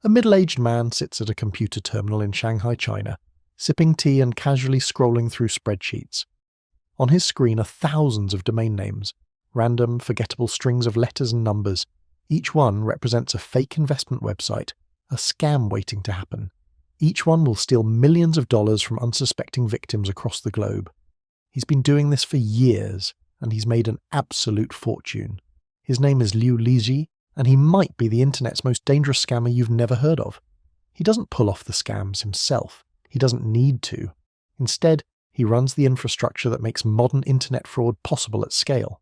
A middle-aged man sits at a computer terminal in Shanghai, China, sipping tea and casually scrolling through spreadsheets. On his screen are thousands of domain names, random, forgettable strings of letters and numbers. Each one represents a fake investment website, a scam waiting to happen. Each one will steal millions of dollars from unsuspecting victims across the globe. He's been doing this for years, and he's made an absolute fortune. His name is Liu Lizhi, and he might be the internet's most dangerous scammer you've never heard of. He doesn't pull off the scams himself. He doesn't need to. Instead, he runs the infrastructure that makes modern internet fraud possible at scale.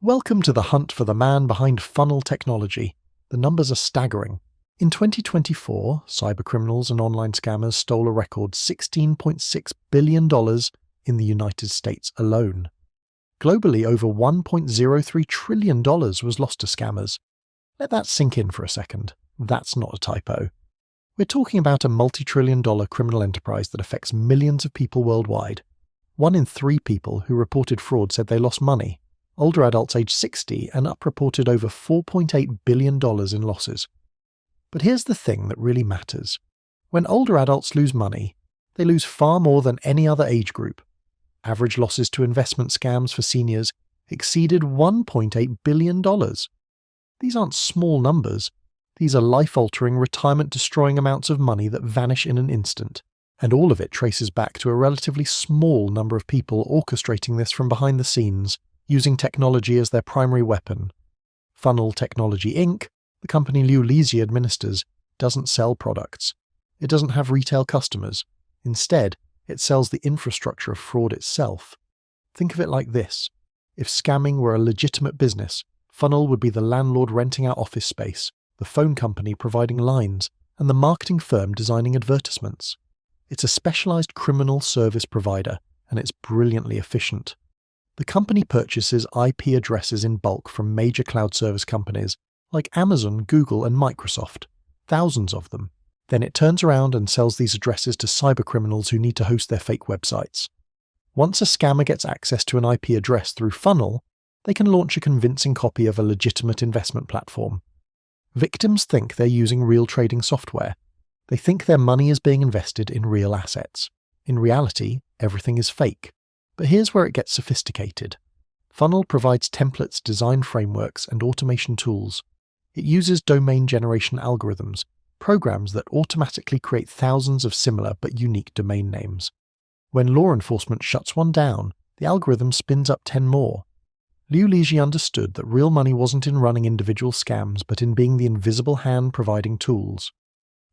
Welcome to the hunt for the man behind funnel technology. The numbers are staggering. In 2024, cybercriminals and online scammers stole a record $16.6 billion in the United States alone. Globally, over $1.03 trillion was lost to scammers. Let that sink in for a second. That's not a typo. We're talking about a multi-trillion-dollar criminal enterprise that affects millions of people worldwide. 1 in 3 people who reported fraud said they lost money. Older adults aged 60 and up reported over $4.8 billion in losses. But here's the thing that really matters. When older adults lose money, they lose far more than any other age group. Average losses to investment scams for seniors exceeded $1.8 billion. These aren't small numbers. These are life-altering, retirement-destroying amounts of money that vanish in an instant. And all of it traces back to a relatively small number of people orchestrating this from behind the scenes, using technology as their primary weapon. Funnel Technology Inc., the company Liu Lizhi administers, doesn't sell products. It doesn't have retail customers. Instead, it sells the infrastructure of fraud itself. Think of it like this. If scamming were a legitimate business, Funnel would be the landlord renting out office space, the phone company providing lines, and the marketing firm designing advertisements. It's a specialized criminal service provider, and it's brilliantly efficient. The company purchases IP addresses in bulk from major cloud service companies like Amazon, Google, and Microsoft, thousands of them. Then it turns around and sells these addresses to cybercriminals who need to host their fake websites. Once a scammer gets access to an IP address through Funnel, they can launch a convincing copy of a legitimate investment platform. Victims think they're using real trading software. They think their money is being invested in real assets. In reality, everything is fake. But here's where it gets sophisticated. Funnel provides templates, design frameworks, and automation tools. It uses domain generation algorithms, programs that automatically create thousands of similar but unique domain names. When law enforcement shuts one down, the algorithm spins up 10 more. Liu Lizhi understood that real money wasn't in running individual scams, but in being the invisible hand providing tools.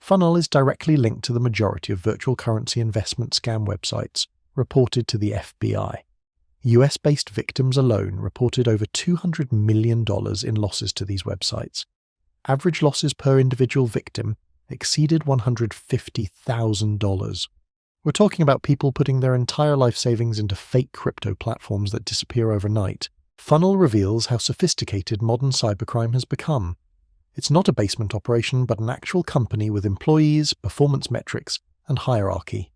Funnel is directly linked to the majority of virtual currency investment scam websites, reported to the FBI. US-based victims alone reported over $200 million in losses to these websites. Average losses per individual victim exceeded $150,000. We're talking about people putting their entire life savings into fake crypto platforms that disappear overnight. Funnel reveals how sophisticated modern cybercrime has become. It's not a basement operation, but an actual company with employees, performance metrics, and hierarchy.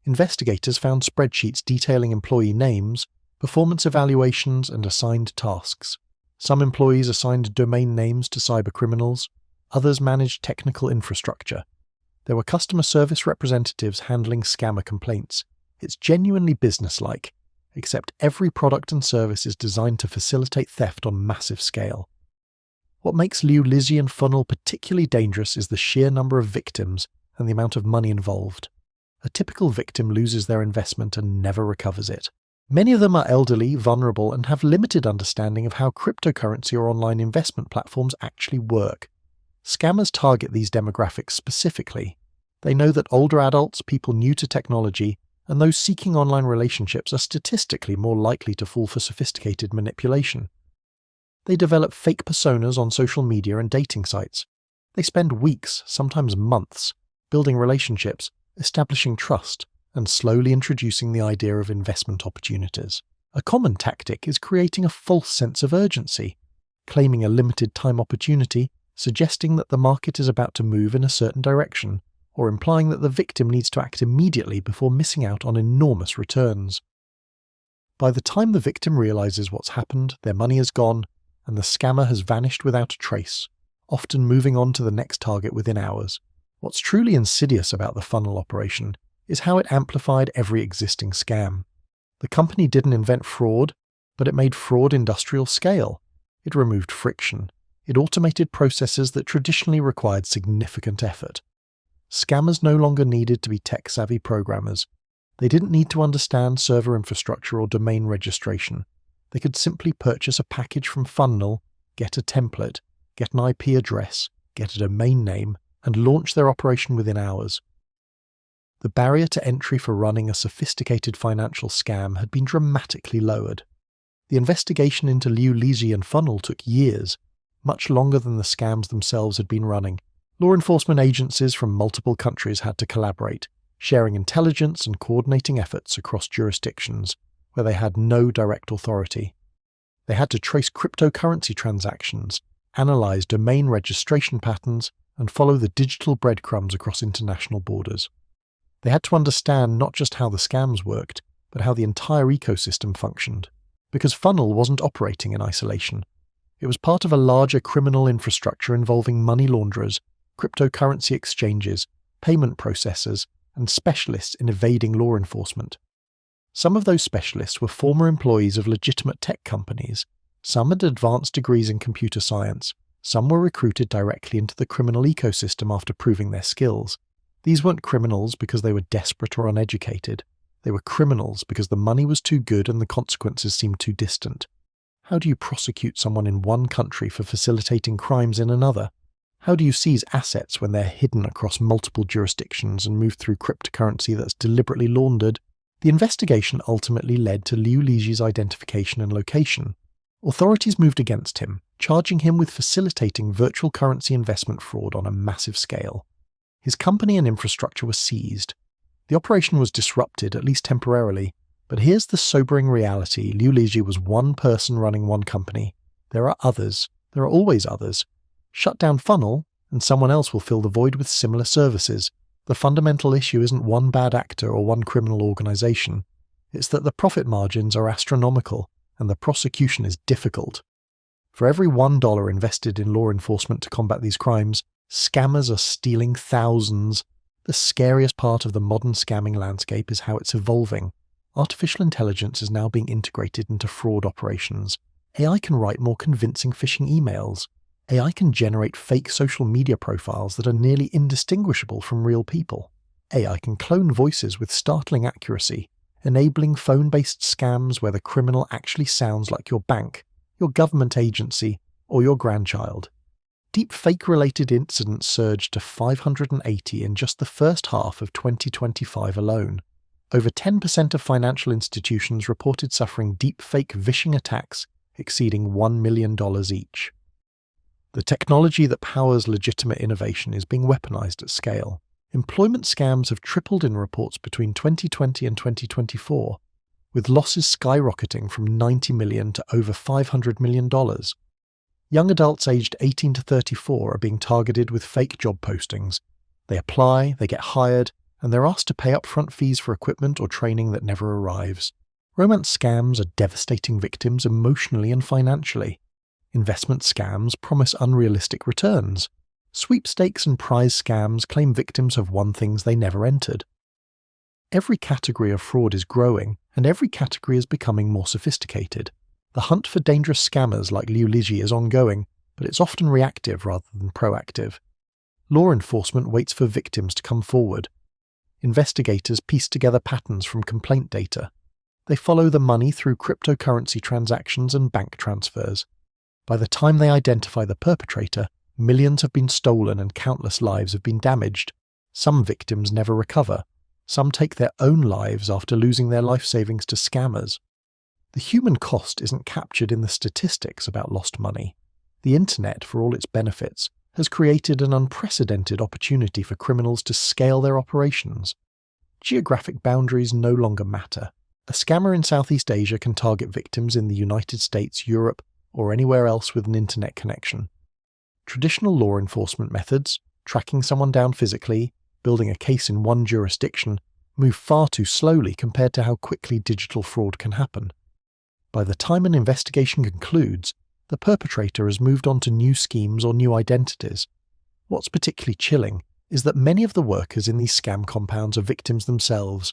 Investigators found spreadsheets detailing employee names, performance evaluations, and assigned tasks. Some employees assigned domain names to cybercriminals, others managed technical infrastructure. There were customer service representatives handling scammer complaints. It's genuinely businesslike, except every product and service is designed to facilitate theft on massive scale. What makes Liu Lizhi and Funnel particularly dangerous is the sheer number of victims and the amount of money involved. A typical victim loses their investment and never recovers it. Many of them are elderly, vulnerable, and have limited understanding of how cryptocurrency or online investment platforms actually work. Scammers target these demographics specifically. They know that older adults, people new to technology, and those seeking online relationships are statistically more likely to fall for sophisticated manipulation. They develop fake personas on social media and dating sites. They spend weeks, sometimes months, building relationships, establishing trust, and slowly introducing the idea of investment opportunities. A common tactic is creating a false sense of urgency, claiming a limited time opportunity, suggesting that the market is about to move in a certain direction, or implying that the victim needs to act immediately before missing out on enormous returns. By the time the victim realizes what's happened, their money is gone, and the scammer has vanished without a trace, often moving on to the next target within hours. What's truly insidious about the funnel operation is how it amplified every existing scam. The company didn't invent fraud, but it made fraud industrial scale. It removed friction. It automated processes that traditionally required significant effort. Scammers no longer needed to be tech-savvy programmers. They didn't need to understand server infrastructure or domain registration. They could simply purchase a package from Funnel, get a template, get an IP address, get a domain name, and launch their operation within hours. The barrier to entry for running a sophisticated financial scam had been dramatically lowered. The investigation into Liu Lizhi and Funnel took years, much longer than the scams themselves had been running. Law enforcement agencies from multiple countries had to collaborate, sharing intelligence and coordinating efforts across jurisdictions where they had no direct authority. They had to trace cryptocurrency transactions, analyze domain registration patterns, and follow the digital breadcrumbs across international borders. They had to understand not just how the scams worked, but how the entire ecosystem functioned. Because Funnel wasn't operating in isolation. It was part of a larger criminal infrastructure involving money launderers, cryptocurrency exchanges, payment processors, and specialists in evading law enforcement. Some of those specialists were former employees of legitimate tech companies. Some had advanced degrees in computer science. Some were recruited directly into the criminal ecosystem after proving their skills. These weren't criminals because they were desperate or uneducated. They were criminals because the money was too good and the consequences seemed too distant. How do you prosecute someone in one country for facilitating crimes in another? How do you seize assets when they're hidden across multiple jurisdictions and moved through cryptocurrency that's deliberately laundered? The investigation ultimately led to Liu Lizhi's identification and location. Authorities moved against him, charging him with facilitating virtual currency investment fraud on a massive scale. His company and infrastructure were seized. The operation was disrupted, at least temporarily, but here's the sobering reality. Liu Lizhi was one person running one company. There are others. There are always others. Shut down Funnel, and someone else will fill the void with similar services. The fundamental issue isn't one bad actor or one criminal organization. It's that the profit margins are astronomical, and the prosecution is difficult. For every $1 invested in law enforcement to combat these crimes, scammers are stealing thousands. The scariest part of the modern scamming landscape is how it's evolving. Artificial intelligence is now being integrated into fraud operations. AI can write more convincing phishing emails. AI can generate fake social media profiles that are nearly indistinguishable from real people. AI can clone voices with startling accuracy, enabling phone-based scams where the criminal actually sounds like your bank, your government agency, or your grandchild. Deepfake-related incidents surged to 580 in just the first half of 2025 alone. Over 10% of financial institutions reported suffering deepfake phishing attacks exceeding $1 million each. The technology that powers legitimate innovation is being weaponized at scale. Employment scams have tripled in reports between 2020 and 2024, with losses skyrocketing from $90 million to over $500 million. Young adults aged 18 to 34 are being targeted with fake job postings. They apply, they get hired, and they're asked to pay upfront fees for equipment or training that never arrives. Romance scams are devastating victims emotionally and financially. Investment scams promise unrealistic returns. Sweepstakes and prize scams claim victims have won things they never entered. Every category of fraud is growing, and every category is becoming more sophisticated. The hunt for dangerous scammers like Liu Lizhi is ongoing, but it's often reactive rather than proactive. Law enforcement waits for victims to come forward. Investigators piece together patterns from complaint data. They follow the money through cryptocurrency transactions and bank transfers. By the time they identify the perpetrator, millions have been stolen and countless lives have been damaged. Some victims never recover. Some take their own lives after losing their life savings to scammers. The human cost isn't captured in the statistics about lost money. The internet, for all its benefits, has created an unprecedented opportunity for criminals to scale their operations. Geographic boundaries no longer matter. A scammer in Southeast Asia can target victims in the United States, Europe, or anywhere else with an internet connection. Traditional law enforcement methods, tracking someone down physically, building a case in one jurisdiction, move far too slowly compared to how quickly digital fraud can happen. By the time an investigation concludes, the perpetrator has moved on to new schemes or new identities. What's particularly chilling is that many of the workers in these scam compounds are victims themselves.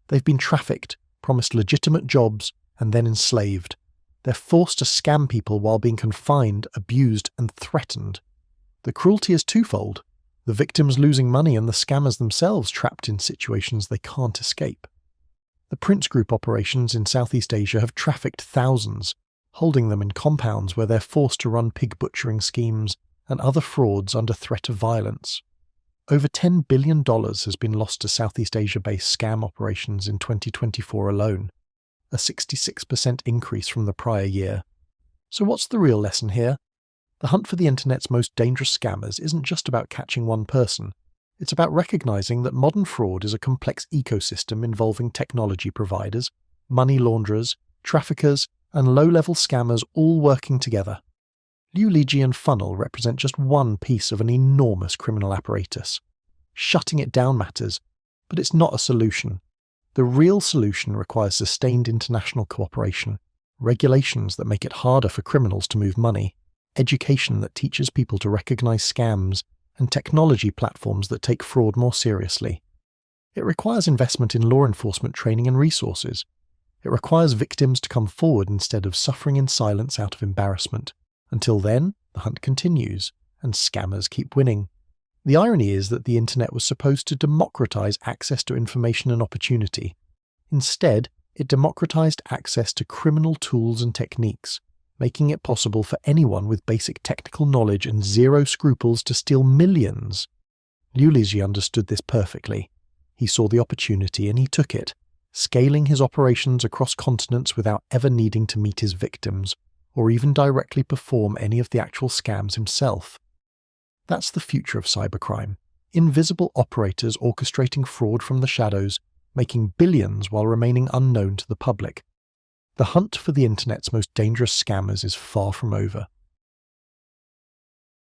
They've been trafficked, promised legitimate jobs, and then enslaved. They're forced to scam people while being confined, abused, and threatened. The cruelty is twofold: the victims losing money and the scammers themselves trapped in situations they can't escape. The Prince Group operations in Southeast Asia have trafficked thousands, holding them in compounds where they're forced to run pig butchering schemes and other frauds under threat of violence. Over $10 billion has been lost to Southeast Asia-based scam operations in 2024 alone, a 66% increase from the prior year. So what's the real lesson here? The hunt for the internet's most dangerous scammers isn't just about catching one person. It's about recognizing that modern fraud is a complex ecosystem involving technology providers, money launderers, traffickers, and low-level scammers all working together. Liu Lizhi and Funnel represent just one piece of an enormous criminal apparatus. Shutting it down matters, but it's not a solution. The real solution requires sustained international cooperation, regulations that make it harder for criminals to move money, education that teaches people to recognize scams, and technology platforms that take fraud more seriously. It requires investment in law enforcement training and resources. It requires victims to come forward instead of suffering in silence out of embarrassment. Until then, the hunt continues, and scammers keep winning. The irony is that the internet was supposed to democratize access to information and opportunity. Instead, it democratized access to criminal tools and techniques, making it possible for anyone with basic technical knowledge and zero scruples to steal millions. Liu Lizhi understood this perfectly. He saw the opportunity and he took it, scaling his operations across continents without ever needing to meet his victims, or even directly perform any of the actual scams himself. That's the future of cybercrime: invisible operators orchestrating fraud from the shadows, making billions while remaining unknown to the public. The hunt for the internet's most dangerous scammers is far from over.